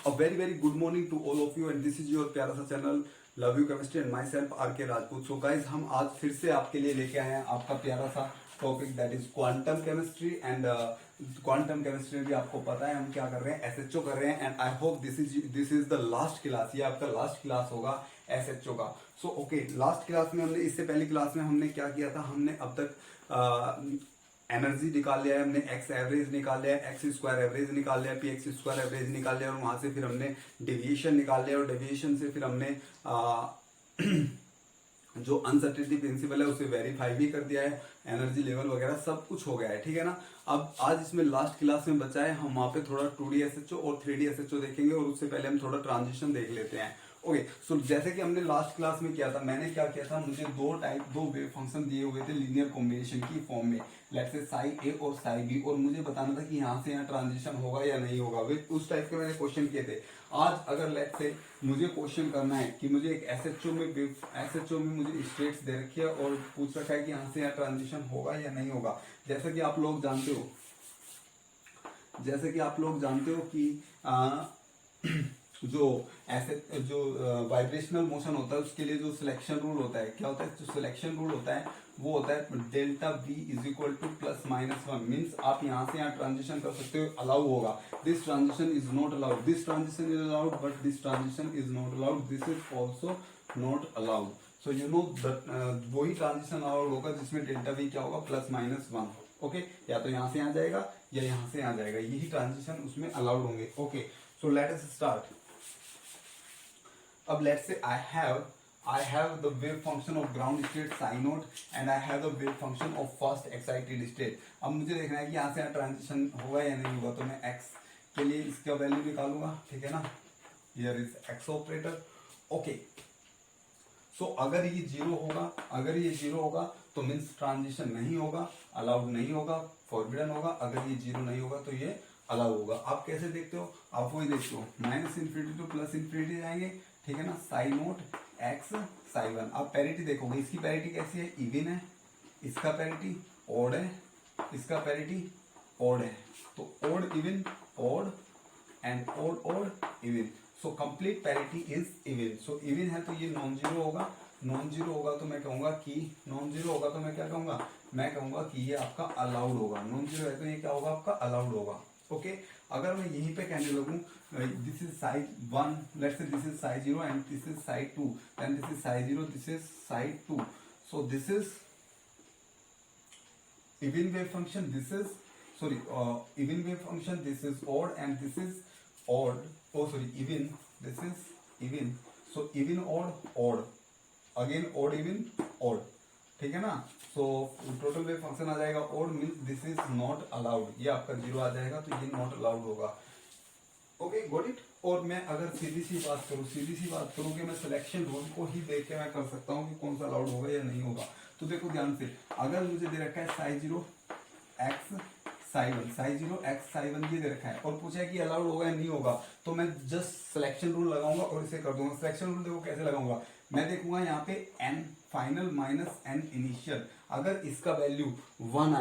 A very very good morning to all of you and this is your प्यारा सा channel love you chemistry and my self R K Rajput. So guys हम आज फिर से आपके लिए लेके आए हैं आपका प्यारा सा topic that is quantum chemistry and quantum chemistry में भी आपको पता है हम क्या कर रहे हैं, एसएचओ कर रहे हैं and I hope this is the last class. ये आपका लास्ट क्लास होगा एसएचओ का। सो ओके, लास्ट क्लास में हमने, इससे पहली क्लास में हमने क्या किया था, हमने अब तक एनर्जी निकाल लिया है, हमने एक्स एवरेज निकाल लिया है, एक्स स्क्वायर एवरेज निकाल लिया है, पी एक्स स्क्वायर एवरेज निकाल लिया और वहां से फिर हमने डेविएशन निकाल लिया और डेविएशन से फिर हमने जो अनसर्टेनिटी प्रिंसिपल है उसे वेरीफाई भी कर दिया है, एनर्जी लेवल वगैरह सब कुछ हो गया है, ठीक है ना। अब आज इसमें लास्ट क्लास में बचा है, हम वहां पे थोड़ा 2D एसएचओ और 3D एसएचओ देखेंगे और उससे पहले हम थोड़ा ट्रांजिशन देख लेते हैं। ओके, सो जैसे कि हमने लास्ट क्लास में किया था, मैंने क्या किया था, मुझे दो वेव फंक्शन दिए हुए थे लीनियर कॉम्बिनेशन की फॉर्म में, लेट्स से साई ए और साई बी, और मुझे बताना था कि यहाँ से यहाँ ट्रांजिशन होगा या नहीं होगा। वे उस टाइप के मैंने क्वेश्चन किए थे। आज अगर लेट्स से मुझे क्वेश्चन करना है कि मुझे एक एसएचओ में मुझे स्टेट्स दे रखी है और पूछ रखा है कि यहाँ से यहाँ ट्रांजिशन होगा या नहीं होगा। जैसा कि आप लोग जानते हो कि जो वाइब्रेशनल मोशन होता है उसके लिए जो सिलेक्शन रूल होता है, क्या होता है, जो सिलेक्शन रूल होता है वो होता है delta b is equal to plus minus one. Means आप यहाँ से यहाँ ट्रांजिशन कर सकते हो, अलाउ होगा। This transition is not allowed, this transition is allowed, but this transition is not allowed, this is also not allowed. So you know वही transition allowed होगा जिसमें डेल्टा बी क्या होगा, प्लस माइनस वन। ओके, या तो यहाँ से यहाँ जाएगा या यहाँ से यहाँ जाएगा, यही ट्रांजिशन उसमें अलाउड होंगे। Okay, so let us start. अब let's say I have the wave function of ground state psi naught and I have the wave function of first excited state। अब मुझे देखना है कि यहाँ से यहाँ ट्रांजिशन होगा या नहीं होगा, तो मैं x के लिए इसका वैल्यू निकालूंगा, ठीक है ना। Here is x operator. Okay, so अगर ये जीरो होगा तो मीन्स ट्रांजिशन नहीं होगा, अलाउड नहीं होगा, फॉरबिडन होगा। अगर ये जीरो नहीं होगा तो ये अलाउ होगा। आप कैसे देखते हो, आप वही देखते हो, minus infinity two plus infinity जाएंगे, ठीक है ना। Sai naught x psi one. आप पैरिटी देखोगे, इसकी पैरिटी कैसी है, इवन है, इसका पैरिटी ऑड है, इसका पैरिटी ऑड है, तो odd even odd and odd even. So complete parity is even. So even है तो ये नॉन जीरो होगा, नॉन जीरो होगा तो मैं कहूंगा कि क्या कहूंगा, मैं कहूंगा कि ये आपका अलाउड होगा। नॉन जीरो है तो ये क्या होगा, आपका अलाउड होगा। ओके, अगर मैं यहीं पे कहने लगूं this is side one, let's say this is side zero and this is side two, then this is side zero, this is side two. So this is even wave function, this is even wave function, this is odd and this is odd, even, this is even, so even odd again odd even odd, ठीक है ना। So total wave function आ जाएगा odd, means this is not allowed, ये आपका zero आ जाएगा तो ये not allowed होगा। Okay, got it. और मैं अगर सीधी सी बात करूं कि मैं सिलेक्शन रूल को ही देख के मैं कर सकता हूं कि कौन सा अलाउड होगा या नहीं होगा। तो देखो ध्यान से, अगर मुझे दे रखा है Sai zero x psi one, Sai zero x psi one ये दे रखा है और पूछा है कि अलाउड होगा या नहीं होगा, तो मैं जस्ट सिलेक्शन रूल लगाऊंगा और इसे कर दूंगा। सिलेक्शन रूल देखो कैसे लगाऊंगा, मैं देखूंगा यहाँ पे n final minus n initial. अगर इसका वैल्यू वन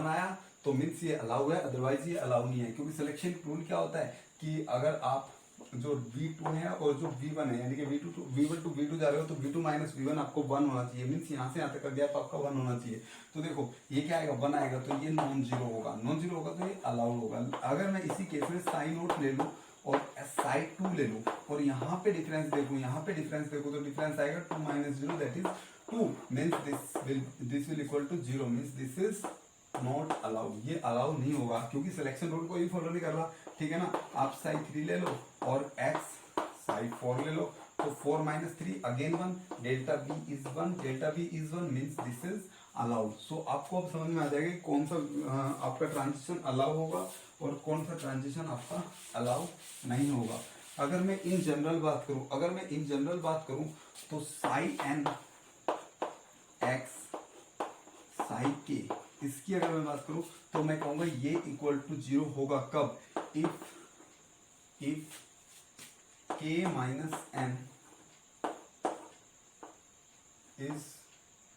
आया तो मीन्स ये अलाउ है, अदरवाइज ये अलाउ नहीं है। क्योंकि सिलेक्शन रूल क्या होता है कि अगर आप जो V2 है और जो V1 है, यानी कि V1 टू V2 जा रहे हो तो V2 माइनस V1 आपको 1 होना चाहिए। मीन्स यहाँ से यहाँ तक कर दिया तो आपका 1 होना चाहिए। तो देखो ये क्या आएगा, 1 आएगा तो ये नॉन जीरो होगा, तो ये अलाउड होगा। अगर मैं इसी केस में साई नोट ले लूँ और साइड टू ले लूँ और यहाँ पे डिफरेंस देखूँ तो डिफरेंस आएगा 2 माइनस zero, that is 2, means this will equal to zero, means this is not allowed, ये अलाउ नहीं होगा क्योंकि सिलेक्शन रूल को ही फॉलो नहीं कर रहा, ठीक है ना। आप साई 3 ले लो और x साई 4 ले लो, तो 4 minus 3 again 1, delta b is 1, means this is allowed. So आपको अब समझ में आ जाएगा कि कौन सा आपका ट्रांजिशन अलाउ होगा और कौन सा ट्रांजिशन आपका अलाउ नहीं होगा। अगर मैं इन जनरल बात करूं तो साई एन एक्स साई के, इसकी अगर मैं बात करूं तो मैं कहूंगा ये इक्वल टू जीरो होगा कब, if k minus n is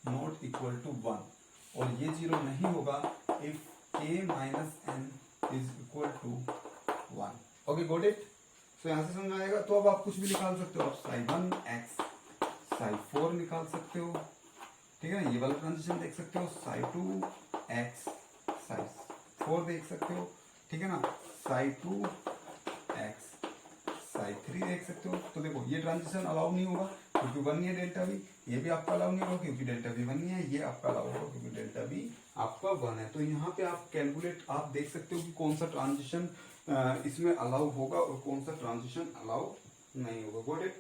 not equal to 1, और ये जीरो नहीं होगा if k minus n is equal to 1। Okay got it. So यहाँ से समझ आएगा। तो अब आप कुछ भी निकाल सकते हो, आप साई 1 एक्स साई 4 निकाल सकते हो, ठीक है ना। ये वाला ट्रांजिशन देख सकते हो, साई 2 एक्स साई 4 देख सकते हो, ठीक है ना। साई 2 एक्स साई 3 देख सकते हो। तो देखो ये ट्रांजिशन अलाउ नहीं होगा क्योंकि 1 है डेल्टा वी, ये भी आपका अलाउ नहीं होगा क्योंकि डेल्टा वी 1 है, ये आपका अलाउ होगा क्योंकि डेल्टा वी आपका 1 है। तो यहाँ पे आप कैलकुलेट आप देख सकते हो कि कौन सा ट्रांजिशन इसमें अलाउ होगा और कौन सा ट्रांजिशन अलाउ नहीं होगा। Got it.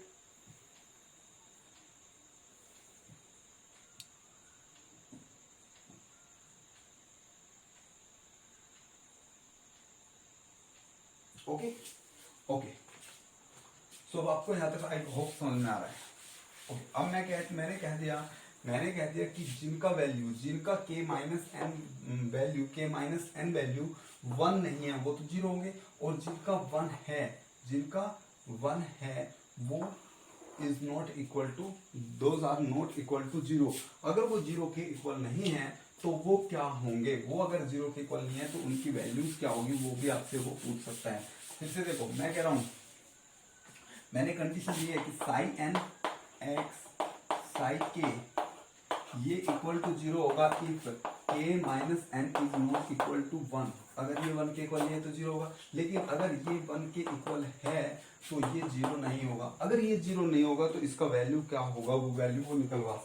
Okay okay. So अब आपको यहाँ तक आई होप समझ में आ रहा है। ओके अब मैंने कह दिया कि जिनका k माइनस एन वैल्यू 1 नहीं है वो तो 0 होंगे, और जिनका 1 है वो is not equal to, those are not equal to 0। अगर वो 0 के इक्वल नहीं है तो वो क्या होंगे, वो अगर 0 के इक्वल नहीं है तो उनकी वैल्यूज क्या होगी वो भी आपसे वो पूछ सकता है। फिर से देखो मैं कह रहा हूं, मैंने कंडीशन दी है कि साई एन एक्स साई के ये इक्वल टू 0 होगा if k minus n is not equal to 1। अगर ये 1 के इक्वल नहीं है तो 0 होगा, लेकिन अगर ये 1 के इक्वल है तो ये 0 नहीं होगा। अगर ये 0 नहीं होगा तो इसका वैल्यू क्या होगा, वो वैल्यू वो निकलवा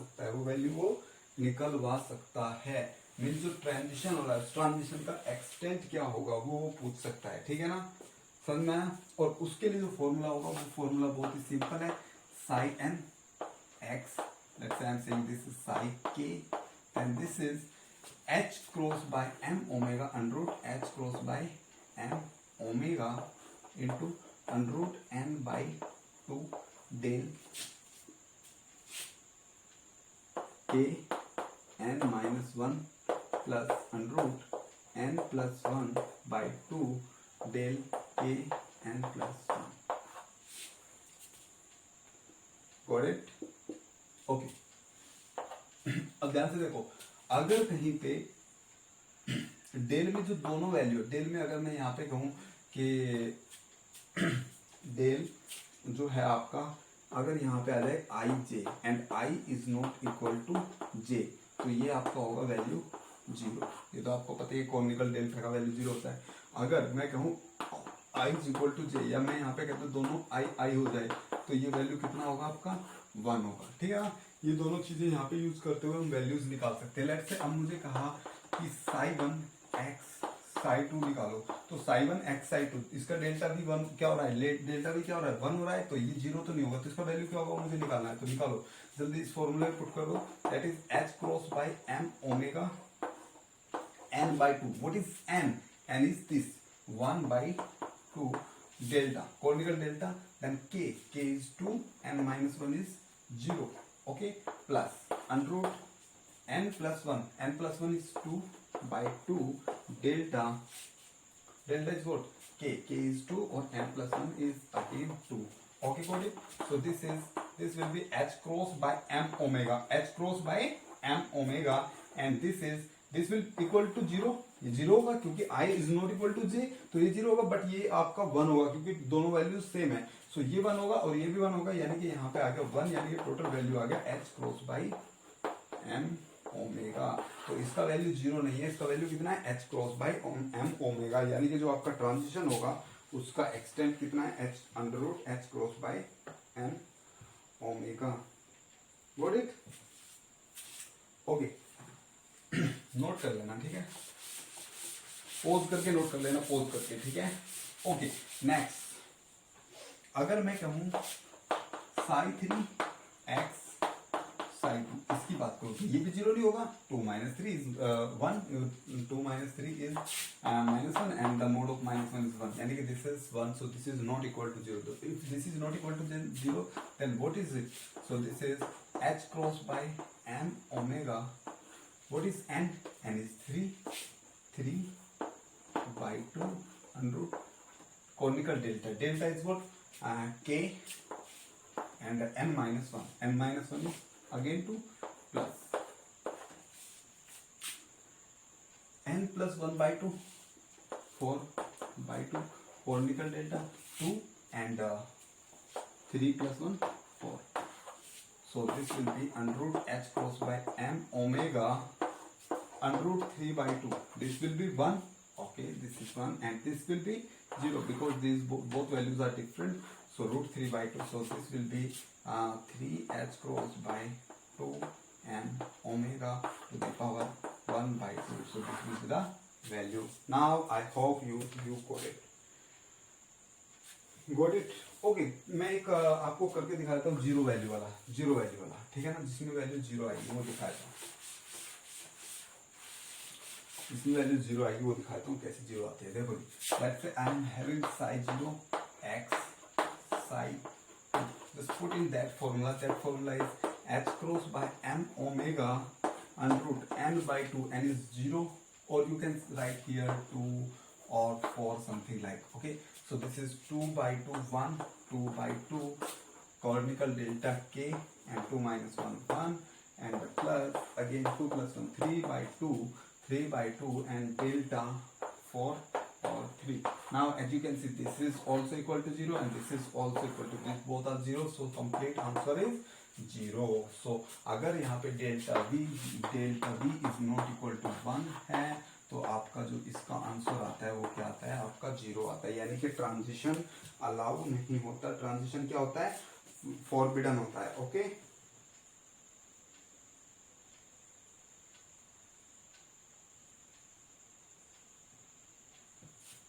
सकता है, मीन्स जो ट्रांजिशन हो रहा है, ट्रांजिशन का एक्सटेंट क्या होगा वो पूछ सकता है, ठीक है ना। समझ में आया। और उसके लिए जो फॉर्मूला होगा वो फॉर्मूला बहुत ही सिंपल है, psi n x, let's say I'm saying this is psi k and this is h cross by m omega under root h cross by m omega into under root n by 2 del k n minus 1 plus under root n plus 1 by 2 del k n plus 1। Got it? Okay अब ध्यान से देखो, अगर कहीं पे del में जो दोनों वैल्यू, डेल में अगर मैं यहाँ पे कहूं कि डेल जो है आपका, अगर यहाँ पे आ जाए i j and i is not equal to j, तो ये आपका होगा वैल्यू 0। ये तो आपको पता है कॉनिकल डेल्टा का वैल्यू 0 होता है। अगर मैं कहूँ आई इज इक्वल टू जे, या मैं यहाँ पे कहता हूँ दोनों आई आई हो जाए, तो ये वैल्यू कितना होगा आपका 1 होगा, ठीक है ना। ये दोनों चीजें यहाँ पे यूज करते हुए हम वैल्यूज निकाल सकते हैं। लेट्स से अब मुझे कहा कि साई 1 एक्स साई 2 निकालो, तो साई 1 एक्स साई 2, इसका डेल्टा भी 1 क्या हो रहा है, डेल्टा भी क्या हो रहा है 1 हो रहा है, तो ये 0 तो नहीं होगा, तो इसका वैल्यू क्या होगा मुझे निकालना है। तो निकालो जल्दी, इस फॉर्मूले में पुट कर दो, that is H cross by M omega n by 2। what is n? n is this 1 by 2 delta, conical delta, then k is 2 and minus 1 is 0, okay, plus under root n plus 1 is 2 by 2 delta is what, k is 2 or n plus 1 is again 2, okay, got it। so this will be h cross by m omega and this will equal to 0। ये 0 होगा क्योंकि i is not equal to j, तो ये 0 होगा, but ये आपका 1 होगा क्योंकि दोनों वैल्यू सेम है। सो ये 1 होगा और ये भी 1 होगा, यानी कि यहाँ पे आ गया 1, यानी कि टोटल वैल्यू आ गया h cross by m omega. तो इसका वैल्यू 0 नहीं है, इसका वैल्यू कितना है h cross by m omega, यानी कि जो आपका ट्रांजिशन होगा उसका एक्सटेंट कितना है h under root h cross by m omega. Got it? Okay note कर लेना, ठीक है, पोज करके नोट कर लेना, पोज करके, ठीक है। ओके नेक्स्ट, अगर मैं कहूं साई 3 एक्स साई 2, इसकी बात करूं तो ये भी 0 नहीं होगा, 2 minus 3 is 1, 2 minus 3 is minus 1 and the mode of minus 1 is 1, यानी कि this is 1, so this is not equal to 0। if this is not equal to 0 then what is it? so this is h cross by m omega। what is n? n is 3 by 2 under root conical delta is what, k and n minus 1 is again 2 plus n plus 1 by 2 4 by 2 Conical delta 2 and 3 plus 1 4. So this will be under root h cross by m omega under root 3 by 2. This will be 1. Okay, this is 1 and this will be 0 because these both values are different. So root 3 by 2. So this will be 3h cross by 2 and omega to the power 1 by 2. So this is the value. Now I hope you got it. Got it? Okay, मैं एक आपको करके दिखाता हूँ zero value वाला, ठीक है ना, जिसमें वैल्यू जीरो आएगी वो दिखाता हूँ, जिसमें वैल्यू जीरो आएगी वो दिखाता हूँ कैसे जीरो आती है. देखो let's say I am having Sai 0 x Sai, just put in that formula is h cross by m omega under root n by 2, n is 0, or you can write here 2 or 4 something like. Okay, so this is 2 by 2 1, 2 by 2 conical delta k and 2 minus 1 1 and plus again 2 plus 1 3 by 2 and delta 4 or 3. Now as you can see this is also equal to 0 and this is also equal to, this both are 0, so complete answer is 0. So अगर यहाँ पे delta v is not equal to 1 है तो आपका जो इसका answer आता है वो क्या आता है, आपका 0 आता है. यानी कि ट्रांजिशन अलाउ नहीं होता. ट्रांजिशन क्या होता है, फॉरबिडन होता है. ओके,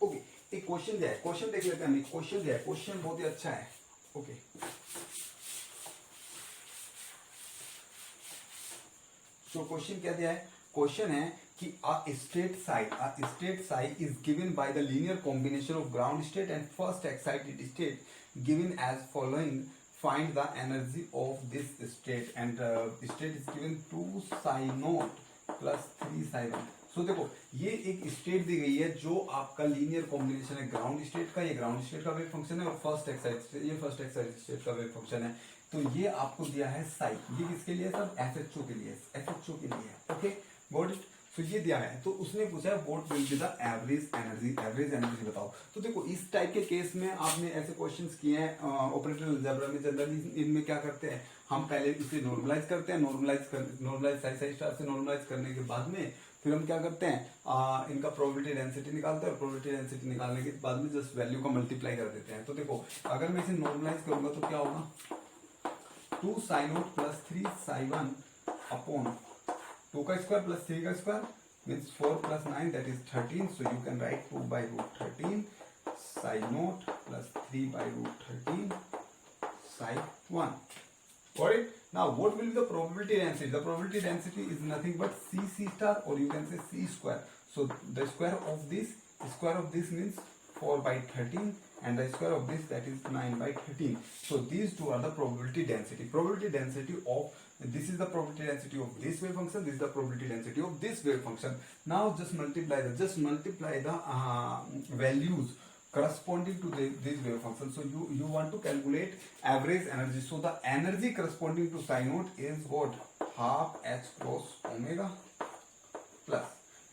ओके, एक क्वेश्चन दिया है, क्वेश्चन देख लेते हैं हम. क्वेश्चन दिया है, क्वेश्चन बहुत ही अच्छा है. ओके, तो क्वेश्चन क्या दिया है, क्वेश्चन है कि a state psi is given by the linear combination of ground state and first excited state given as following. Find the energy of this state and state is given 2 psi naught plus 3 psi 1. सो देखो ये एक state दी गई है जो आपका linear combination है ground state का, ये ग्राउंड स्टेट का वेव फंक्शन है, और फर्स्ट एक्साइटेड स्टेट का वेव फंक्शन है. तो ये आपको दिया है साई, ये किसके लिए, सब एफएचओ के लिए, एफएचओ के लिए. Okay, got it. तो ये दिया है, तो उसने पूछा है what will be the average energy बताओ. तो देखो इस टाइप के केस में आपने ऐसे क्वेश्चंस किए हैं ऑपरेटर अलजेब्रा में. जनरली इनमें क्या करते हैं, हम पहले इसे नॉर्मलाइज करते हैं, नॉर्मलाइज साई स्टार से नॉर्मलाइज करने के बाद में फिर हम क्या करते हैं, इनका प्रोबेबिलिटी डेंसिटी निकालते हैं, और प्रोबेबिलिटी डेंसिटी निकालने के बाद में जस्ट वैल्यू को मल्टीप्लाई कर देते हैं. तो देखो अगर मैं इसे नॉर्मलाइज करूंगा तो क्या होगा, 2 Sai not plus 3 Sai 1 upon 2 का स्क्वायर प्लस 3 का square means 4 plus 9 that is 13. So you can write 2 by root 13 psi naught plus 3 by root 13 psi 1. Got it? Now what will be the probability density? The probability density is nothing but c star, or you can say c square. So the square of this means 4 by 13 and the square of this, that is 9 by 13. So these two are the probability density. Probability density of this is the probability density of this wave function, this is the probability density of this wave function. Now just multiply the values corresponding to this wave function. So you want to calculate average energy. So the energy corresponding to psi naught is what, half h cross omega plus,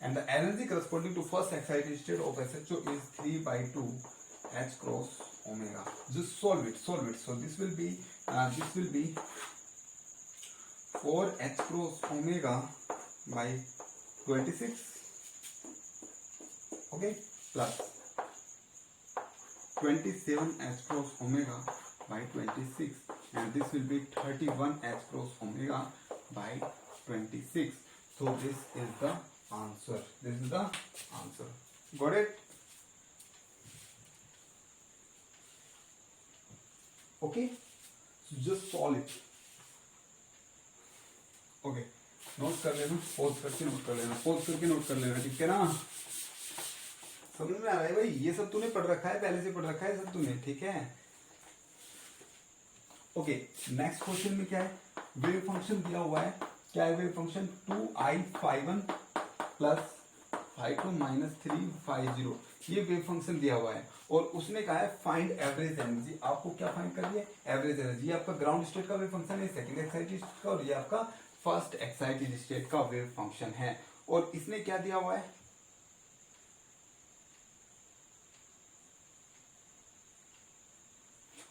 and the energy corresponding to first excited state of SHO is 3 by 2 h cross omega. Just solve it. So this will be 4 h cross omega by 26, okay, plus 27 h cross omega by 26, and this will be 31 h cross omega by 26. So this is the answer. Got it? Okay, so just solve it. Okay, note कर लेना, pause करके note कर लेना, ठीक है ना. समझ में आ रहा है भाई, ये सब तूने पढ़ रखा है, पहले से पढ़ रखा है सब तूने, ठीक है. ओके, नेक्स्ट क्वेश्चन में क्या है, वेव फंक्शन दिया हुआ है. क्या है wave function, 2i phi1 plus phi2 minus 3 phi0. ये वेव फंक्शन दिया हुआ है और उसने कहा है फाइंड एवरेज एनर्जी. आपको क्या फाइंड करनी है, एवरेज एनर्जी. ये आपका ग्राउंड स्टेट का वेव फंक्शन है, सेकंड एक्साइटेड स्टेट का, और ये आपका फर्स्ट एक्साइटेड स्टेट का वेव फंक्शन है. और इसने क्या दिया हुआ है,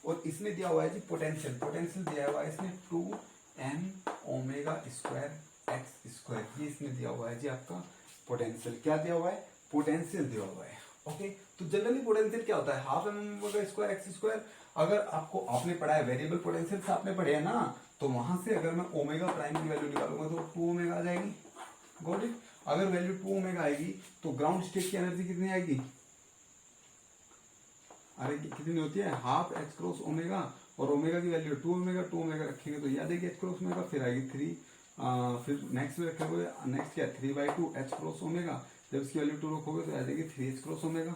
और इसमें दिया हुआ है जी पोटेंशियल, पोटेंशियल दिया हुआ है इसमें 2m omega square x square, ये इसमें दिया हुआ है जी आपका पोटेंशियल। क्या दिया हुआ है? पोटेंशियल दिया हुआ है। ओके, तो जनरली पोटेंशियल क्या होता है? Half M omega square x square. अगर आपको आपने पढ़ा है वेरिएबल पोटेंशियल से आपने पढ़े है ना, तो वहां से अगर मैं ओमेगा प्राइम की वैल्यू निकालूंगा तो 2 ओमेगा आ जाएगी। Got it? अगर वैल्यू 2 ओमेगा आएगी तो ग्राउंड स्टेट की एनर्जी कितनी आएगी? अरे कितनी होती है? हाफ एच क्रॉस ओमेगा, और ओमेगा की वैल्यू 2 ओमेगा, 2 ओमेगा रखेंगे तो याद आएगी एच क्रॉस ओमेगा, फिर आएगी 3, फिर नेक्स्ट में रखोगे, नेक्स्ट क्या 3/2 एच क्रॉस ओमेगा, जब इसकी वैल्यू 2 रखोगे तो आ जाएगी 3 H cross omega,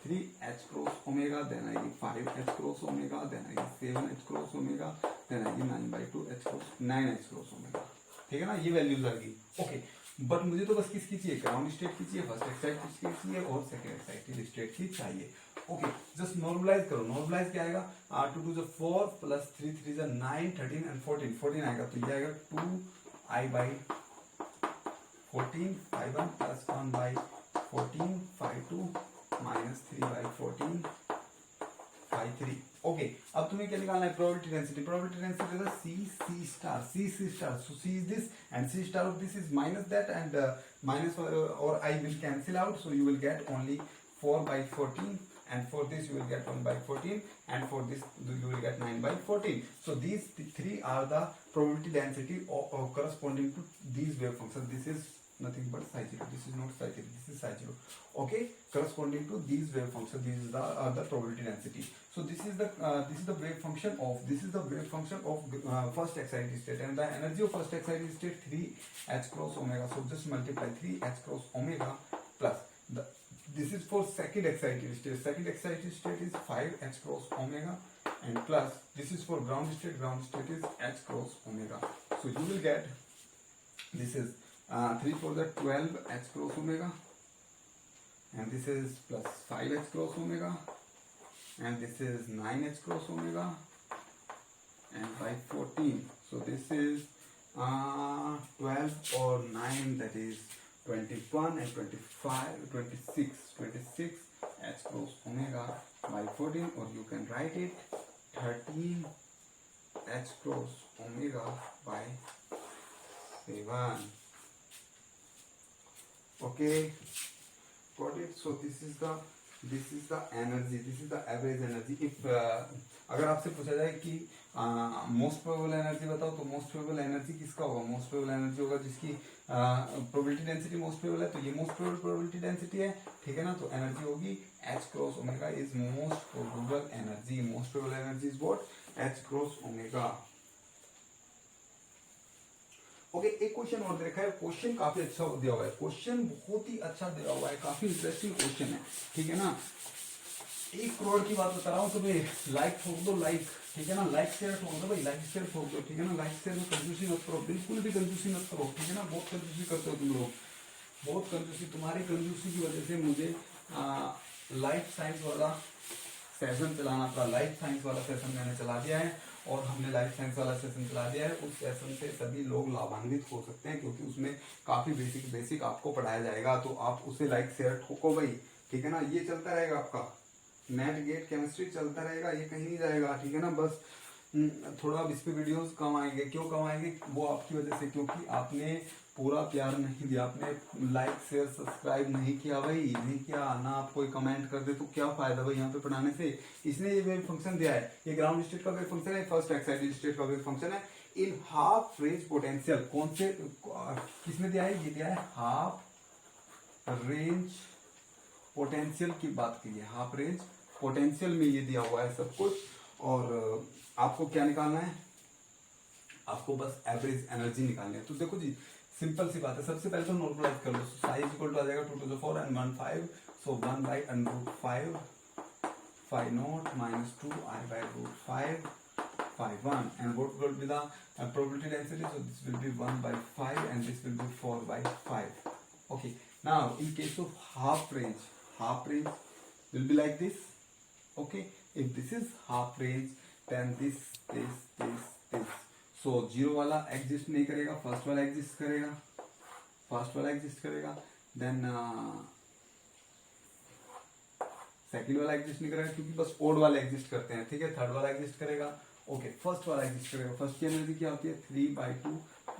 3 H cross omega, then आएगी 5 एच क्रॉस ओमेगा, देन आएगी 7 एच क्रॉस ओमेगा, देन आएगी 9/2 H cross 9 H cross omega. ठीक है ना, ये वैल्यूज आ गई। ओके, बट मुझे तो बस किसकी चाहिए? ग्राउंड स्टेट की चाहिए, फर्स्ट एक्साइटेड की चाहिए और सेकंड एक्साइटेड स्टेट की चाहिए। ओके, जस्ट नॉर्मलाइज करो। नॉर्मलाइज क्या आएगा? 2 2 4 प्लस 3 3 9 13 एंड 14 14 आएगा, तो ये आएगा 2i/14 5 1 प्लस 1/14 5 2 माइनस 3/14 5 3। ओके, अब तुम्हें क्या निकालना है? Probability density. Probability density is C star, C star, so C is this and C star of this is minus that, and minus or I will cancel out, so you will get only 4/14, and for this you will get 1/14, and for this you will get 9/14. So these three are the probability density corresponding to these wave functions. This is nothing but psi 0. This is not psi 0. This is psi 0. Okay, corresponding to these wave functions. This is the probability density. So this is the wave function of first excited state, and the energy of first excited state 3h cross omega. So just multiply 3h cross omega plus this is for second excited state. Second excited state is 5h cross omega, and plus this is for ground state. Ground state is h cross omega. So you will get this is 3 for the 12h cross omega, and this is plus 5h cross omega, and this is 9h cross omega, and by 14. So this is 12 or 9, that is 21 and 25 26 h cross omega by 14, or you can write it 13 h cross omega by 7. Okay, got it? So this is the energy, this is the average energy. If अगर आपसे पूछा जाए कि most probable energy बताओ, तो most probable energy किसका होगा? Most probable energy होगा जिसकी प्रोबेबिलिटी डेंसिटी मोस्ट प्रोबेबल है, तो ये मोस्ट प्रोबेबल प्रोबेबिलिटी डेंसिटी है। ठीक है ना, तो एनर्जी होगी h cross omega is most probable energy. Most probable energy is what? h cross omega. Okay, एक क्वेश्चन और देखा है, क्वेश्चन काफी अच्छा दिया हुआ है, क्वेश्चन बहुत ही अच्छा दिया हुआ है, काफी इंटरेस्टिंग क्वेश्चन है। ठीक है ना, 1 करोड़ की बात बता रहा हूँ तुम्हें, लाइक ठोक दो, लाइक। ठीक है ना, लाइक शेयर ठोक दो भाई, लाइक शेयर ठोक दो। ठीक है ना, लाइक शेयर में कंजूसी मत करो, बिल्कुल भी कंजूसी मत करो। ठीक है ना, बहुत कंजूसी करते हो तुम लोग, बहुत कंजूसी। तुम्हारी कंजूसी की वजह से मुझे लाइफ साइंस वाला सेशन चलाना पड़ा। लाइफ साइंस वाला सेशन मैंने चला दिया है, और हमने लाइफ साइंस वाला सेशन चला दिया है। उस सेशन से सभी लोग लाभान्वित हो सकते हैं, क्योंकि उसमें काफी बेसिक आपको पढ़ाया जाएगा, तो आप उसे लाइक शेयर ठोको भाई। ठीक है ना, ये चलता रहेगा आपका नेट गेट केमिस्ट्री चलता रहेगा, ये कहीं नहीं जाएगा। ठीक है ना, बस थोड़ा अब इस पे वीडियोस कम आएंगे। क्यों कम आएंगे? वो आपकी वजह से, क्योंकि आपने पूरा प्यार नहीं दिया, आपने लाइक शेयर सब्सक्राइब नहीं किया भाई, नहीं किया ना। आप कोई कमेंट कर दे तो क्या फायदा भाई यहाँ पे पढ़ाने से। इसने ये वेव फंक्शन दिया है, ये ग्राउंड स्टेट का वेव फंक्शन है, फर्स्ट एक्साइटेड स्टेट का वेव फंक्शन है इन हाफ रेंज पोटेंशियल। कौन से किसने दिया है? ये दिया है हाफ रेंज पोटेंशियल की बात की है, हाफ रेंज पोटेंशियल में ये दिया हुआ है सब कुछ। और आपको क्या निकालना है? आपको बस एवरेज एनर्जी निकालनी है। तो देखो जी, सिंपल सी बात है। सबसे पहले तो नॉर्मलाइज कर लो। साइज इक्वल टू आ जाएगा 2 to the 4 and 1 5, so 1/√5 5 0 minus 2 I/√5 5 1, and what will be the probability density? So this will be 1/5 and this will be 4/5. Okay, now in case of half range will be like this. Okay, if this is half range, then this. So 0 वाला exist नहीं करेगा, first वाला exist करेगा, then second वाला exist नहीं करेगा क्योंकि बस ओड वाले एग्जिस्ट करते हैं, ठीक है। थर्ड वाला एग्जिस्ट करेगा, ओके। फर्स्ट वाला एग्जिस्ट करेगा, फर्स्ट की एनर्जी क्या होती है 3/2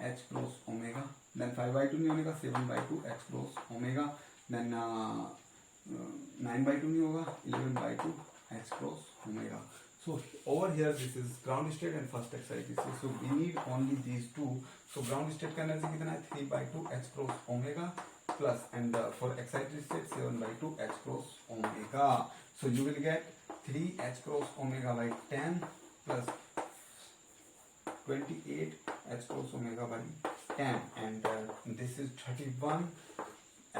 h क्रॉस ओमेगा, देन 5/2 नहीं होगा 7/2 h क्रॉस ओमेगा, देन 9/2 नहीं होगा 11/2 h cross omega. So over here this is ground state and first excitation. So we need only these two. So ground state का energy कितना है 3/2 h cross omega plus and for excited state 7/2 h cross omega. So you will get 3 h cross omega by 10 plus 28 h cross omega by 10 and this is 31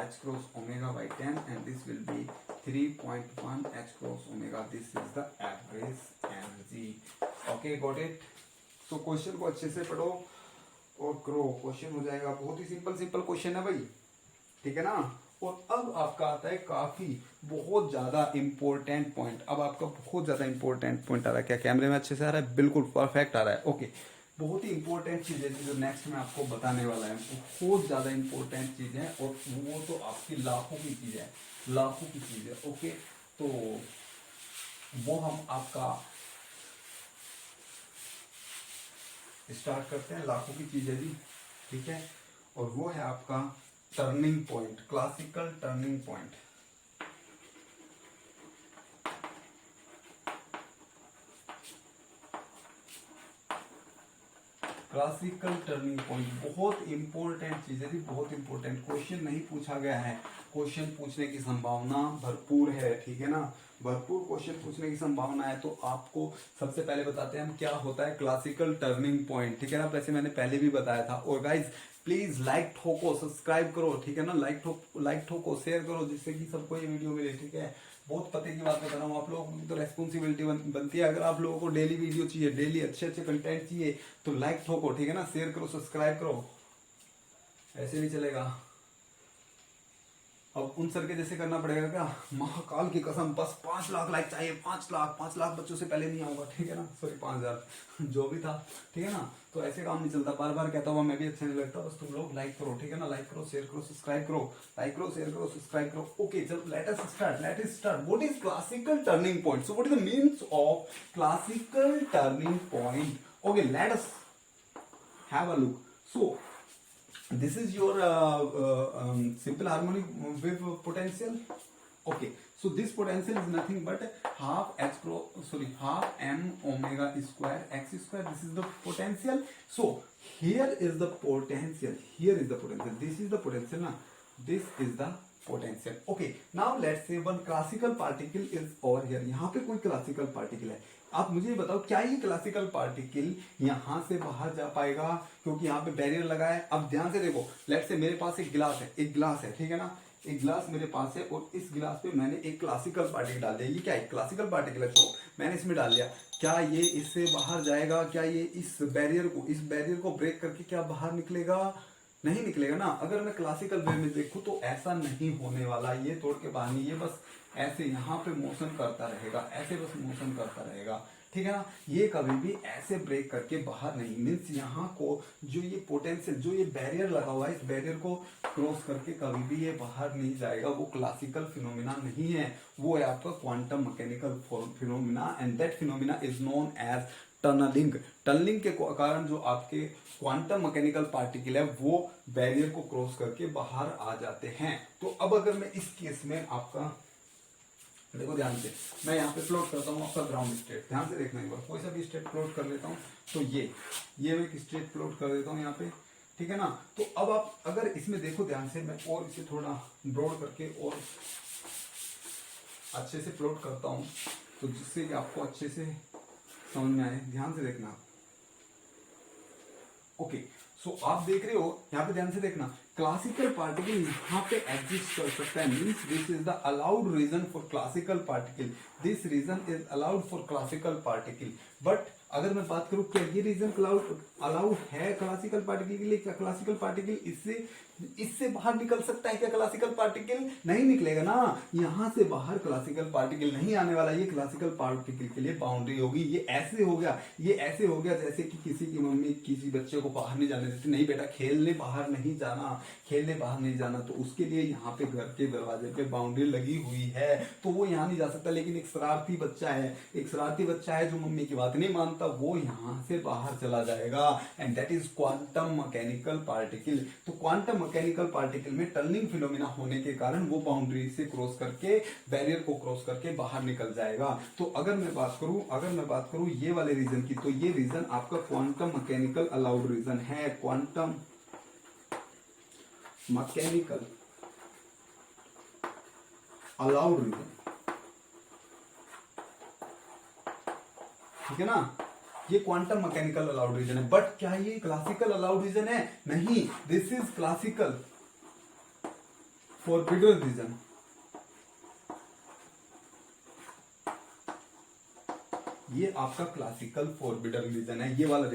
h cross omega by 10 and this will be 3.1 h cross omega. This is the average energy. Okay, got it? So question को अच्छे से पढ़ो और करो, question हो जाएगा। बहुत ही सिंपल क्वेश्चन है भाई, ठीक है ना। और अब आपका आता है काफी बहुत ज्यादा इंपॉर्टेंट पॉइंट। अब आपका बहुत ज्यादा इंपॉर्टेंट पॉइंट आ रहा है। क्या कैमरे में अच्छे से आ रहा है? बिल्कुल परफेक्ट आ रहा है, ओके। बहुत ही इंपॉर्टेंट चीज है जो नेक्स्ट में आपको बताने वाला है, बहुत ज्यादा इंपॉर्टेंट चीज है और वो तो आपकी लाखों की चीज है, लाखों की चीज है, ओके। तो वो हम आपका स्टार्ट करते हैं, लाखों की चीज है जी, ठीक है। और वो है आपका turning point, classical turning point. Classical turning point बहुत इंपॉर्टेंट चीज है जी, बहुत इंपॉर्टेंट। क्वेश्चन नहीं पूछा गया है, क्वेश्चन पूछने की संभावना भरपूर है, ठीक है ना। भरपूर क्वेश्चन पूछने की संभावना है। तो आपको सबसे पहले बताते हैं हम क्या होता है क्लासिकल टर्निंग पॉइंट, ठीक है ना। वैसे मैंने पहले भी बताया था। और गाइज प्लीज लाइक ठोको, सब्सक्राइब करो, ठीक है ना। लाइक ठोको, शेयर करो जिससे कि सबको ये वीडियो मिले, ठीक है। बहुत पते की बात मैं कर रहा हूँ, आप लोगों की तो रेस्पॉन्सिबिलिटी बनती है। अगर आप लोगों को डेली वीडियो चाहिए, डेली अच्छे कंटेंट चाहिए तो लाइक ठोको, ठीक है ना। शेयर करो, सब्सक्राइब करो, ऐसे नहीं चलेगा। अब उन सर के जैसे करना पड़ेगा क्या? महाकाल की कसम बस 5 लाख लाइक चाहिए, 5 लाख बच्चों से पहले नहीं आऊंगा, ठीक है ना। सॉरी 5000 जो भी था, ठीक है ना। तो ऐसे काम नहीं चलता, बार बार कहता हुआ मैं भी अच्छा नहीं लगता। बस तुम लोग लाइक करो, ठीक है ना। लाइक करो, शेयर करो, सब्सक्राइब करो, लाइक करो, शेयर करो, सब्सक्राइब करो, ओके। चलो let us start. What is classical turning point? So what is the means of classical turning point? Okay, let us have a look. So this is your simple harmonic wave potential, okay. So this potential is nothing but half m omega square x square. This is the potential. So here is the potential, this is the potential na, this is the potential, okay. Now let's say one classical particle is over here. यहाँ पे कोई classical particle है, आप मुझे बताओ क्या ये classical particle यहां से बाहर जा पाएगा? क्योंकि यहाँ पे बैरियर लगा है। अब ध्यान से देखो, लेट्स से मेरे पास एक गिलास है, ठीक है ना। एक गिलास मेरे पास है और इस गिलास पे मैंने एक क्लासिकल पार्टिकल डाल दिया। ये क्या है? क्लासिकल पार्टिकल है। तो मैंने इसमें डाल दिया, क्या ये इससे बाहर जाएगा? क्या ये इस बैरियर को ब्रेक करके क्या बाहर निकलेगा? नहीं निकलेगा ना। अगर मैं क्लासिकल वे में देखूं तो ऐसा नहीं होने वाला। ये तोड़ के बाहर नहीं, ये बस ऐसे यहाँ पे मोशन करता रहेगा, ऐसे बस मोशन करता रहेगा, ठीक है ना। ये कभी भी ऐसे ब्रेक करके बाहर नहीं, मीन्स यहाँ को जो ये पोटेंशियल, जो ये बैरियर लगा हुआ है, इस बैरियर को क्रॉस करके कभी भी ये बाहर नहीं जाएगा। वो क्लासिकल फिनोमिना नहीं है, वो है आपका quantum mechanical phenomena and that phenomena is known as tunneling के कारण जो आपके क्वांटम मैकेनिकल पार्टिकल है वो बैरियर को क्रॉस करके बाहर आ जाते हैं। तो अब अगर मैं इस केस में आपका देखो ध्यान से, मैं यहाँ पे प्लॉट करता हूँ आपका ग्राउंड स्टेट। ध्यान से देखना एक बार, कोई सा भी स्टेट प्लॉट कर लेता हूँ। तो ये मैं एक स्टेट प्लॉट कर देता हूँ यहाँ पे, ठीक है ना। तो अब आप अगर इसमें देखो ध्यान से, मैं और इसे थोड़ा ब्रॉड करके और अच्छे से प्लॉट करता हूँ तो जिससे कि आपको अच्छे से समझ में आए। ध्यान से देखना, ओके। सो आप देख रहे हो यहाँ पे, ध्यान से देखना, क्लासिकल पार्टिकल यहाँ पे एग्जिस्ट कर सकता है, means this is the allowed region for classical particle, this region is allowed for classical particle. But अगर मैं बात करूं क्या ये रीजन अलाउड है क्लासिकल पार्टिकल के लिए? क्या क्लासिकल पार्टिकल इससे इससे बाहर निकल सकता है क्या क्लासिकल पार्टिकल? नहीं निकलेगा ना, यहां से बाहर क्लासिकल पार्टिकल नहीं आने वाला। ये क्लासिकल पार्टिकल के लिए बाउंड्री होगी। ये ऐसे हो गया, ये ऐसे हो गया जैसे कि किसी की मम्मी किसी बच्चे को बाहर नहीं जाने देती, नहीं बेटा खेलने बाहर नहीं जाना, खेलने बाहर नहीं जाना, तो उसके लिए यहाँ पे घर के दरवाजे पे बाउंड्री लगी हुई है, तो वो यहाँ नहीं जा सकता। लेकिन एक शरारती बच्चा है, एक शरारती बच्चा है जो मम्मी की बात नहीं मानता, वो यहाँ से बाहर चला जाएगा, and that is quantum mechanical particle. तो क्वांटम मैकेनिकल पार्टिकल में टनलिंग फिनोमिना होने के कारण वो बाउंड्री से क्रॉस करके, बैरियर को क्रॉस करके बाहर निकल जाएगा। तो अगर मैं बात करूं ये वाले रीजन की, तो ये रीजन आपका क्वांटम मैकेनिकल अलाउड रीजन है। क्वांटम मैकेनिकल अलाउड रीजन, ठीक है ना, ये क्वांटम मैकेनिकल अलाउड रीजन है। बट क्या ये क्लासिकल अलाउड रीजन है? नहीं, this is classical forbidden region. ये आपका क्लासिकल फॉरबिडन रीजन है, ये वाला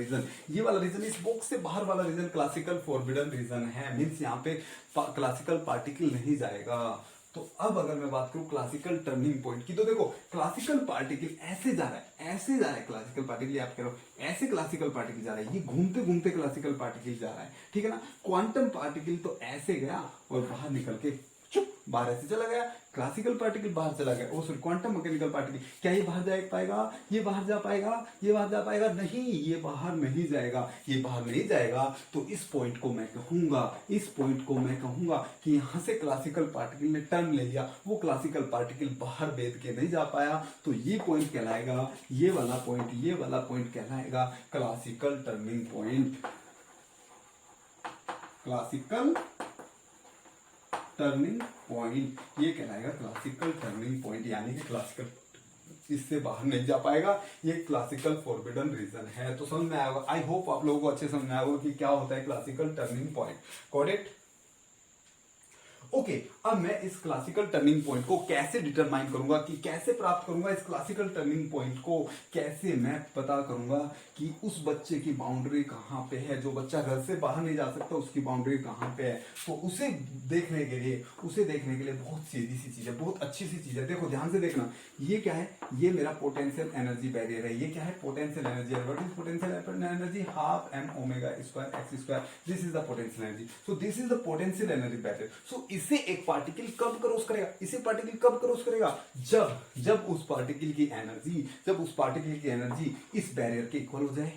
रीजन इस बॉक्स से बाहर वाला रीजन क्लासिकल फॉरबिडन रीजन है। मींस यहाँ पे क्लासिकल पार्टिकल नहीं जाएगा। तो अब अगर मैं बात करूं क्लासिकल टर्निंग पॉइंट की, तो देखो क्लासिकल पार्टिकल ऐसे जा रहा है क्लासिकल पार्टिकल, आप कह रहे हो ऐसे क्लासिकल पार्टिकल जा रहा है, ये घूमते घूमते क्लासिकल पार्टिकल जा रहा है, ठीक है ना। क्वांटम पार्टिकल तो ऐसे गया और बाहर निकल के चुप बाहर ऐसे चला गया, क्लासिकल पार्टिकल बाहर चला गया। ओ सॉरी, क्वांटम मैकेनिकल पार्टिकल, क्या ये बाहर जा पाएगा? ये बाहर जा पाएगा? ये बाहर जा पाएगा? नहीं, ये बाहर नहीं जाएगा। ये बाहर नहीं जाएगा तो इस पॉइंट को मैं कहूंगा कि यहां से क्लासिकल पार्टिकल ने टर्न ले लिया, वो क्लासिकल पार्टिकल बाहर भेद के नहीं जा पाया, तो ये पॉइंट कहलाएगा, ये वाला पॉइंट कहलाएगा classical turning point. Classical turning point ये कहलाएगा क्लासिकल टर्निंग पॉइंट, यानी कि क्लासिकल इससे बाहर नहीं जा पाएगा। ये क्लासिकल फॉरबिडन रीजन है। तो समझ में आएगा, आई होप आप लोगों को अच्छे समझ में आएगा कि क्या होता है classical turning point. Got it? Okay, अब मैं इस क्लासिकल टर्निंग पॉइंट को कैसे डिटरमाइन करूंगा, कि कैसे प्राप्त करूंगा इस क्लासिकल टर्निंग पॉइंट को, कैसे मैं पता करूंगा कि उस बच्चे की बाउंड्री कहां पे है, जो बच्चा घर से बाहर नहीं जा सकता उसकी बाउंड्री कहां पे है। तो उसे देखने के लिए बहुत सीधी सी चीज है, बहुत अच्छी सी चीज है। देखो ध्यान से देखना, ये क्या है? ये मेरा पोटेंशियल एनर्जी बैरियर है। ये क्या है? Potential energy. What is potential energy? Half M omega square x square, this is the potential energy. So this is the potential energy barrier. सो इसे एक पार्टिकल कब क्रॉस करेगा? जब उस पार्टिकल की एनर्जी इस बैरियर के इक्वल हो जाए।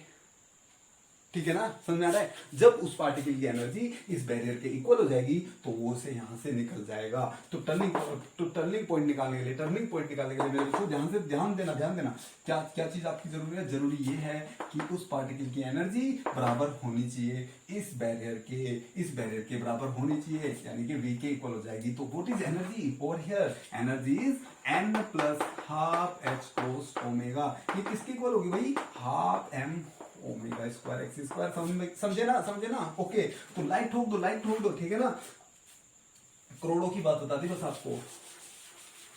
ठीक है ना, समझ में आ रहा है? जब उस पार्टिकल की एनर्जी इस बैरियर के इक्वल हो जाएगी तो वो से यहां से निकल जाएगा। तो टर्निंग पॉइंट निकालने के लिए मेरे दोस्तों ध्यान देना क्या चीज आपकी जरूरी है? जरूरी ये है कि उस पार्टिकल की एनर्जी बराबर होनी चाहिए इस बैरियर के बराबर होनी चाहिए, यानी कि v के इक्वल हो जाएगी। तो what is energy over here? Energy is m plus half h cross omega. ये किसके इक्वल होगी भाई? Half m omega square x square. समझे ना? ओके, तो लाइट ठोक दो, ठीक है ना। करोड़ों की बात बता दी बस आपको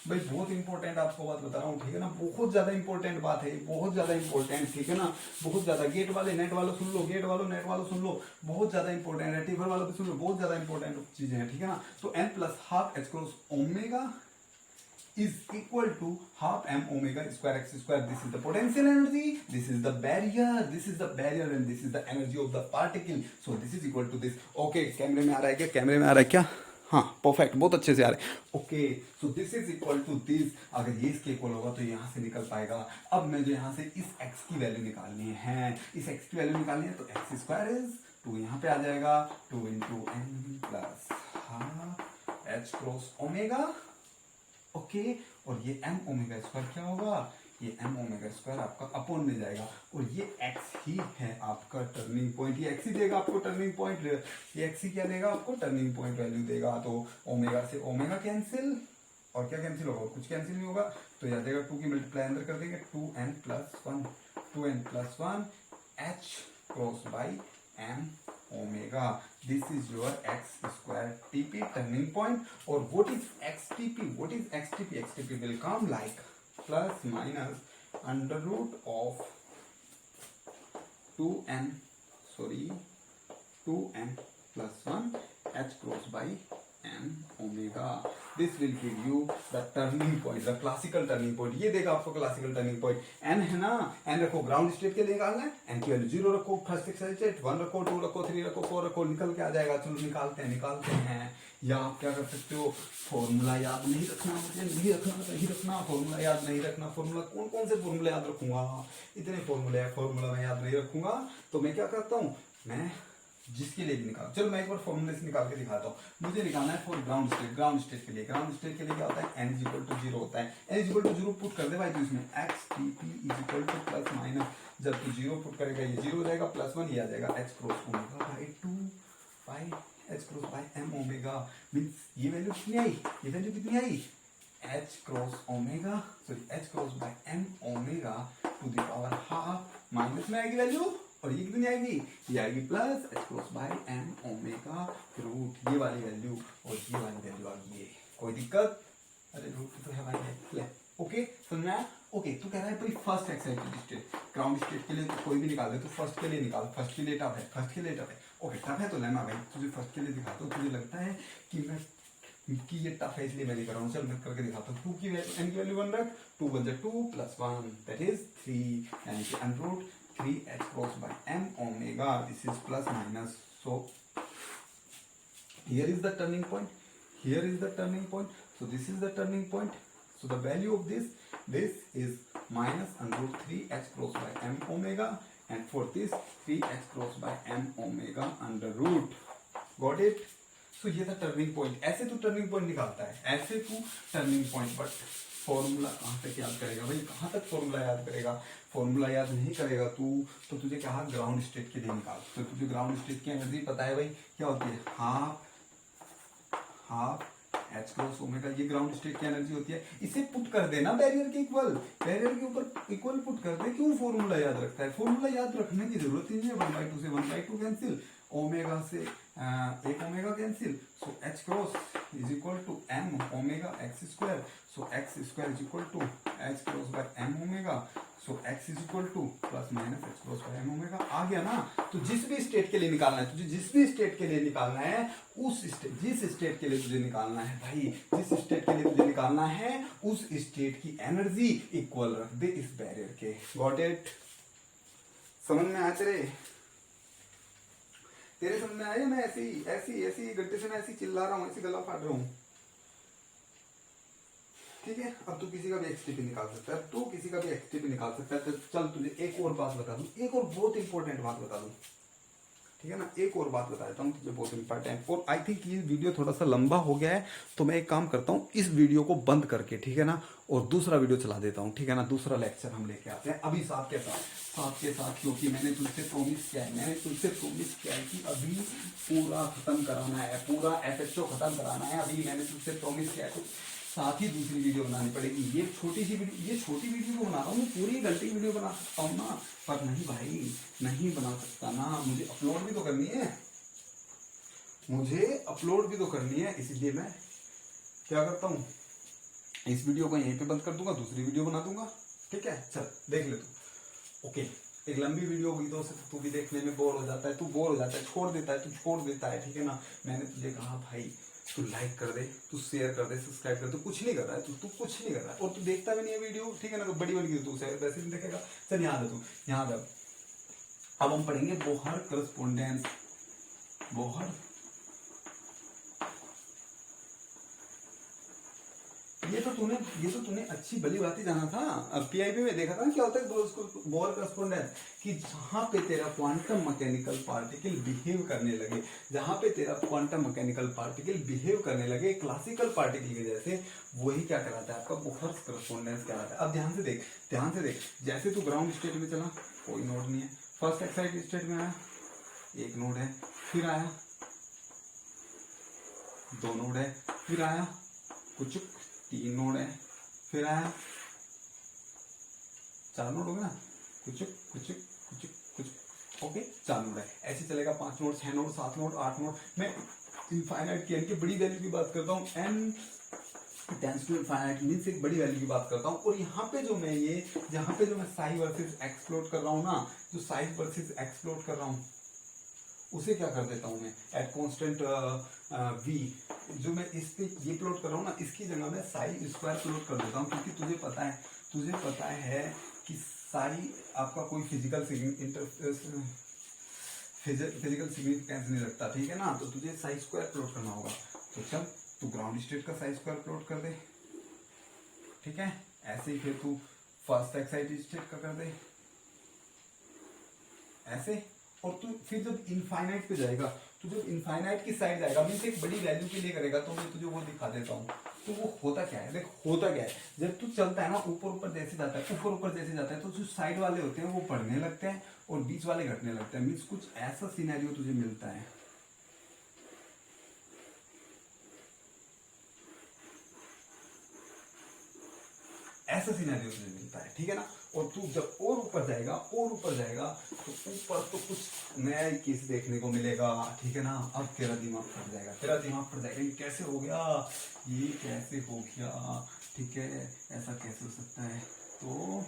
भाई, बहुत इंपॉर्टेंट आपको बात बता रहा हूँ, ठीक है ना। बहुत ज्यादा इंपॉर्टेंट बात है, बहुत ज्यादा इंपॉर्टेंट, ठीक है ना। बहुत ज्यादा, गेट वाले नेट वालों सुन लो, बहुत ज्यादा इंपॉर्टेंट है। टिफर वालों भी सुन लो, बहुत ज्यादा इंपॉर्टेंट चीजें हैं, ठीक है ना। तो n plus half H cross omega is equal to half m omega square x square. This is the potential energy, this is the barrier, and this is the energy of the particle. So this is equal to this. Okay, कैमरे में आ रहा है क्या? हाँ, perfect, बहुत अच्छे से आ रहे हैं। Okay, so this is equal to this. अगर ये इसके इक्वल होगा तो यहाँ से निकल पाएगा। अब मैं जो यहाँ से इस x की वैल्यू निकालनी है, तो x स्क्वायर इज 2 यहाँ पे आ जाएगा, 2 into N plus half H cross omega. Okay, और ये m ओमेगा स्क्वायर क्या होगा? ये m ओमेगा स्क्वायर आपका अपॉन में जाएगा, और ये x ही है आपका टर्निंग पॉइंट। ये x ही देगा आपको टर्निंग पॉइंट, ये x ही क्या देगा आपको? टर्निंग पॉइंट वैल्यू देगा। तो ओमेगा से ओमेगा कैंसिल, और क्या कैंसिल होगा? कुछ कैंसिल नहीं होगा, तो यह देगा 2 की मल्टीप्लाई अंदर कर देंगे, 2n plus 1 h cross by m omega. This is your x square tp turning point. और what is xtp? xtp will come like plus minus under root of 2n plus 1 h cross by m omega. This will give you the turning point, the classical turning point. ये देगा आपको classical turning point. n है ना, n रखो ground state के लिए निकालना है, n की वैल्यू 0 रखो, फर्स्ट एक्साइटेड 1 रखो, 2 रखो, 3 रखो, 4 रखो, निकल के आ जाएगा. चलो निकालते हैं. या आप क्या कर सकते हो, फॉर्मूला याद नहीं रखना, मुझे नहीं रखना, फॉर्मूला याद नहीं रखना. फॉर्मूला कौन से फॉर्मूला याद रखूंगा, इतने फॉर्मूले हैं, फॉर्मूला मैं याद नहीं रखूंगा. तो मैं क्या करता हूँ, मैं जिसके लिए भी निकाल, चलो मैं एक बार फॉर्मूले से निकाल के दिखाता हूँ. मुझे निकालना है फॉर ग्राउंड स्टेट के लिए. ग्राउंड स्टेट के लिए क्या होता है, n इक्वल टू 0 होता है. n इक्वल टू 0 पुट कर दे भाई, तो इसमें x dt equal to plus minus, जब तू 0 पुट करेगा ये 0 हो जाएगा, प्लस 1 ये आ जाएगा, h cross omega by 2 by h cross by m omega. Means ये वैल्यू कितनी आई, ये वैल्यू कितनी आई, h cross omega, sorry h cross by m omega to the power half, minus में आएगी वैल्यू, और ये कितनी आएगी, ये आएगी plus h cross by m omega root, ये वाली वैल्यू और ये वाली वैल्यू आ गई है. कोई दिक्कत, अरे रूट तो है भाई. ओके समझना है. ओके तू कह रहा है भाई first excited state, ground state के लिए तो कोई भी निकाल दे, तो फर्स्ट के लिए निकाल, फर्स्ट के लिए टफ है, फर्स्ट के लिए टफ है. ओके टफ है तो लेना भाई, तुझे फर्स्ट के लिए दिखाता हूँ. तुझे लगता है कि ये टफ है इसलिए मैं नहीं कर रहा हूँ, चल मैं करके दिखाता हूँ. 2 की n की वैल्यू 1 रख, 2 बन जाए 2 प्लस 1 दैट इज 3, यानी कि under root 3h cross by m omega. This is plus minus. So here is the turning point. Here is the turning point. So this is the turning point. So the value of this is minus under root 3h cross by m omega, and for this 3h cross by m omega under root. Got it? So ये था turning point. ऐसे तू turning point निकालता है, ऐसे तू turning point. But formula कहाँ तक याद करेगा भाई, कहाँ तक फॉर्मूला याद करेगा. फॉर्मूला याद नहीं करेगा तू तो तुझे कहा ग्राउंड स्टेट के लिए निकाल. तो तुझे ग्राउंड स्टेट की एनर्जी पता है भाई क्या होती है, हाफ एच क्रॉस ओमेगा, ये ग्राउंड स्टेट की एनर्जी होती है. इसे पुट कर देना बैरियर के इक्वल, बैरियर के ऊपर इक्वल पुट कर दे. क्यों फॉर्मूला याद रखता है, फॉर्मूला याद रखने की जरूरत ही नहीं है. 1/2 से 1/2 कैंसिल, ओमेगा से एक omega cancel. So h cross is equal to m omega x square. So x square is equal to h cross by m omega. So x is equal to plus minus h cross by m omega. आ गया ना. तो जिस भी state के लिए निकालना है तुझे, जिस भी स्टेट के लिए निकालना है, उस स्टेट, जिस स्टेट के लिए तुझे निकालना है भाई, जिस स्टेट के लिए तुझे निकालना है उस स्टेट की एनर्जी इक्वल रख दे इस बैरियर के. Got it? समझ में आया तेरे समझ में आया. मैं ऐसी गड्ढे से मैं ऐसी चिल्ला रहा हूँ, ऐसी गला फाड़ रहा हूँ. ठीक है, अब तू किसी का भी एक्सटीपी निकाल सकता है, तू किसी का भी एक्सटीपी निकाल सकता है. तो चल तुझे एक और बात बता दूं, एक और बहुत इंपॉर्टेंट बात बता दूं. ठीक है ना, एक और बात बता देता हूँ तुझे, बहुत इंपॉर्टेंट. और आई थिंक ये वीडियो थोड़ा सा लंबा हो गया है, तो मैं एक काम करता हूँ, इस वीडियो को बंद करके, ठीक है ना, और दूसरा वीडियो चला देता हूँ. ठीक है ना, दूसरा लेक्चर हम लेके आते हैं अभी साथ के साथ, क्योंकि मैंने तुझसे प्रोमिस किया है, कि अभी पूरा खत्म कराना है, पूरा FHO खत्म कराना है. अभी मैंने तुझसे प्रोमिस किया है, तो साथ ही दूसरी वीडियो बनानी पड़ेगी. ये छोटी वीडियो को बना रहा हूँ मैं, पूरी घंटे की वीडियो बना सकता हूँ ना, पर नहीं भाई, नहीं बना सकता ना. मुझे अपलोड भी तो करनी है, इसलिए मैं क्या करता हूँ, इस वीडियो को यहीं पे बंद कर दूंगा, दूसरी वीडियो बना दूंगा. ठीक है, चल देख ले तू. ओके, एक लंबी वीडियो हुई तो तू भी देखने में बोर हो जाता है, छोड़ देता है. ठीक है ना, मैंने तुझे कहा भाई तू लाइक कर दे, तू शेयर कर दे, सब्सक्राइब कर दे. कुछ नहीं कर रहा है तू कुछ नहीं कर रहा है, और तू देखता भी नहीं है वीडियो. ठीक है ना, तो बड़ी वाली तू वैसे नहीं देखेगा. चल यहाँ दे. अब हम पढ़ेंगे बोहर करस्पोंडेंस. ये तो तूने अच्छी भली बात ही जाना था. अब PIP में देखा था क्या होता है बोहर करस्पोंडेंस, कि जहां पे तेरा क्वांटम मैकेनिकल पार्टिकल बिहेव करने लगे क्लासिकल पार्टिकल के जैसे, वही क्या कहलाता है आपका बोहर करस्पोंडेंस कहलाता है. अब ध्यान से देख, जैसे तू ग्राउंड स्टेट में चला, कोई नोड नहीं है. फर्स्ट एक्साइटेड स्टेट में आया, एक नोड है. फिर आया 2 नोड है. फिर आया कुछ 3 नोड है. फिर आया 4 नोड हो गया, कुछ. ओके, 4 नोड है. ऐसे चलेगा 5 नोड, 6 नोड, 7 नोड, 8 नोड. मैं इनफाइनाइट की बड़ी वैल्यू की बात करता हूँ. n tends to infinite means एक बड़ी वैल्यू की बात करता हूँ. और यहाँ पे जो मैं साइज वर्सेस एक्सप्लोर कर रहा हूँ ना, जो साइज वर्सेस एक्सप्लोर कर रहा हूँ, उसे क्या कर देता हूँ मैं एट कॉन्स्टेंट v, जो मैं इस पे ये प्लॉट कर रहा हूँ ना, इसकी जगह मैं साई स्क्वायर प्लॉट कर देता हूँ, क्योंकि तुझे पता है कि साई आपका कोई फिजिकल सिग्निफिकेंस नहीं रखता, ठीक है ना। तो तुझे साई स्क्वायर प्लॉट करना होगा। तो चल तू ग्राउंड स्टेट का साई स्क्वायर प्लॉट कर दे, ठीक है। ऐसे ही फिर तू फर्स्ट एक्साइटेड स्टेट का कर दे ऐसे। और तू फिर जब इनफाइनाइट पे जाएगा, तो जब इनफाइनाइट की साइड जाएगा, मीन्स एक बड़ी वैल्यू के लिए करेगा, तो मैं तुझे वो दिखा देता हूँ। तो वो होता क्या है, देख होता क्या है, जब तू चलता है ना ऊपर ऊपर जैसे जाता है, ऊपर ऊपर जैसे जाता है, तो जो साइड वाले होते हैं वो बढ़ने लगते हैं और बीच वाले घटने लगते हैं। मीन्स कुछ ऐसा सिनेरियो तुझे मिलता है। ऐसा सिनेरियो तुझे मिलता है, ठीक है ना। और तू जब और ऊपर जाएगा तो ऊपर तो कुछ नया ही केस देखने को मिलेगा, ठीक है ना। अब तेरा दिमाग फट जाएगा, ये कैसे हो गया, ये कैसे हो गया, ठीक है, ऐसा कैसे हो सकता है। तो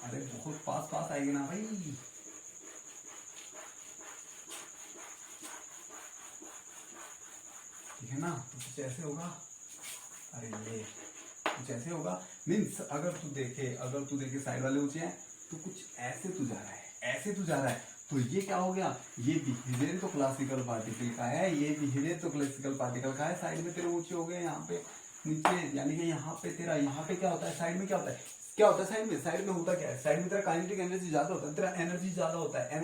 अरे बहुत पास पास आएगी ना भाई, ठीक है ना। तो कुछ ऐसे होगा, अरे ये कुछ ऐसे होगा। मीन्स अगर तू देखे साइड वाले ऊंचे हैं, तो कुछ ऐसे तू जा रहा है, तो ये क्या हो गया, ये बिहेवियर तो क्लासिकल पार्टिकल का है, साइड में तेरे ऊंचे हो गए, यहाँ पे नीचे, यानी कि यहाँ पे क्या होता है, साइड में क्या होता है, साइड में होता क्या है, साइड में तेरा काइनेटिक एनर्जी ज्यादा होता है, तेरा एनर्जी ज्यादा होता है,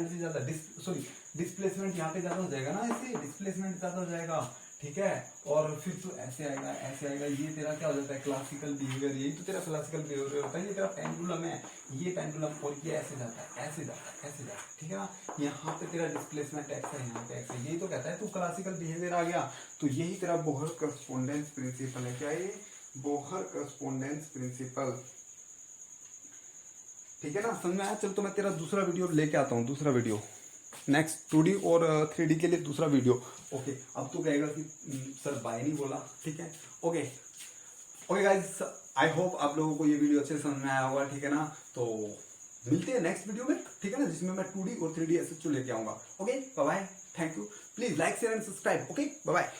डिस्प्लेसमेंट यहाँ पे ज्यादा हो जाएगा ना, ऐसे डिस्प्लेसमेंट ज्यादा हो जाएगा, ठीक है। और फिर तू ऐसे आएगा, ये तेरा क्या हो जाता है, क्लासिकल बिहेवियर, यही तो तेरा क्लासिकल बिहेवियर होता है, ये तेरा पेंडुलम है, ये पेंडुलम, और ये ऐसे जाता है, ठीक है ना। यहाँ पे तेरा डिस्प्लेसमेंट एक्स है, यहाँ पे एक्स है, यही तो कहता है तू क्लासिकल बिहेवियर आ गया। तो यही तेरा बोहर करस्पोंडेंस प्रिंसिपल है, क्या ये, बोहर करस्पोंडेंस प्रिंसिपल, ठीक है ना, समझ में आया। चल तो मैं तेरा दूसरा वीडियो लेके आता हूँ, दूसरा वीडियो नेक्स्ट 2D और 3D के लिए दूसरा वीडियो। ओके, अब तो कहेगा कि सर बाय नहीं बोला, ठीक है। ओके गाइस, आई होप आप लोगों को ये वीडियो अच्छे से समझ में आया होगा, ठीक है ना। तो मिलते हैं नेक्स्ट वीडियो में, ठीक है ना, जिसमें मैं 2D और 3D SHO लेके आऊंगा। Okay bye bye, thank you, please like share and subscribe. Okay bye bye.